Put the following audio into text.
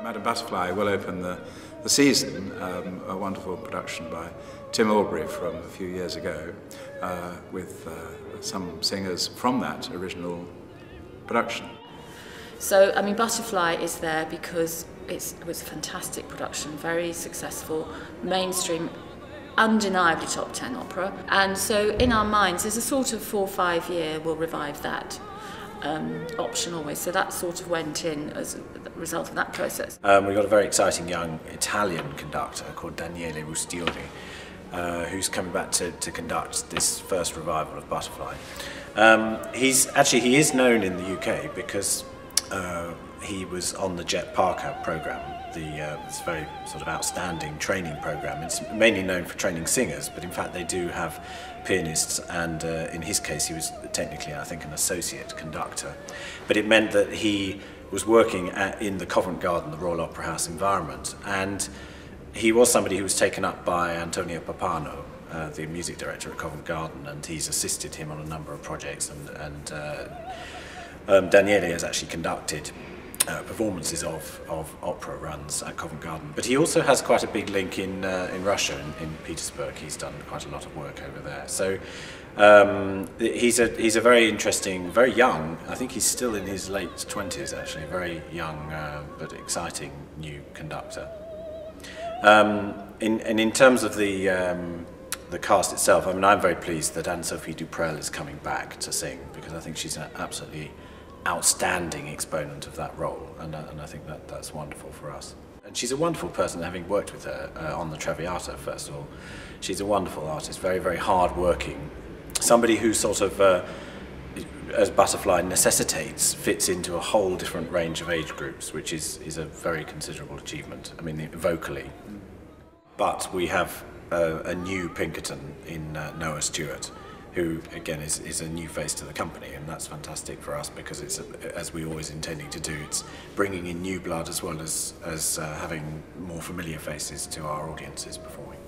Madam Butterfly will open the season, a wonderful production by Tim Aubrey from a few years ago, with some singers from that original production. So, I mean, Butterfly is there because it was a fantastic production, very successful, mainstream, undeniably top 10 opera. And so in our minds, there's a sort of 4 or 5 year we'll revive that option always. So that sort of went in as a result of that process. We've got a very exciting young Italian conductor called Daniele Rustioli, who's coming back to conduct this first revival of Butterfly. He is known in the UK because he was on the Jet Parker programme, this very sort of outstanding training programme. It's mainly known for training singers, but in fact they do have pianists, and in his case he was technically, I think, an associate conductor. But it meant that he was working in the Covent Garden, the Royal Opera House environment, and he was somebody who was taken up by Antonio Pappano, the music director at Covent Garden, and he's assisted him on a number of projects, and Daniele has actually conducted performances of opera runs at Covent Garden. But he also has quite a big link in Russia, in Petersburg. He's done quite a lot of work over there. So he's a very interesting, very young, I think he's still in his late 20s actually, very young but exciting new conductor. And in terms of the cast itself, I mean, I'm very pleased that Anne-Sophie Duprel is coming back to sing, because I think she's an absolutely outstanding exponent of that role, and I think that's wonderful for us. And she's a wonderful person, having worked with her on the Traviata first of all. She's a wonderful artist, very, very hard working, somebody who sort of, as Butterfly necessitates, fits into a whole different range of age groups, which is a very considerable achievement, I mean, vocally. But we have a new Pinkerton in Noah Stewart, who again is a new face to the company, and that's fantastic for us because it's, as we always intending to do, it's bringing in new blood as well as having more familiar faces to our audiences performing.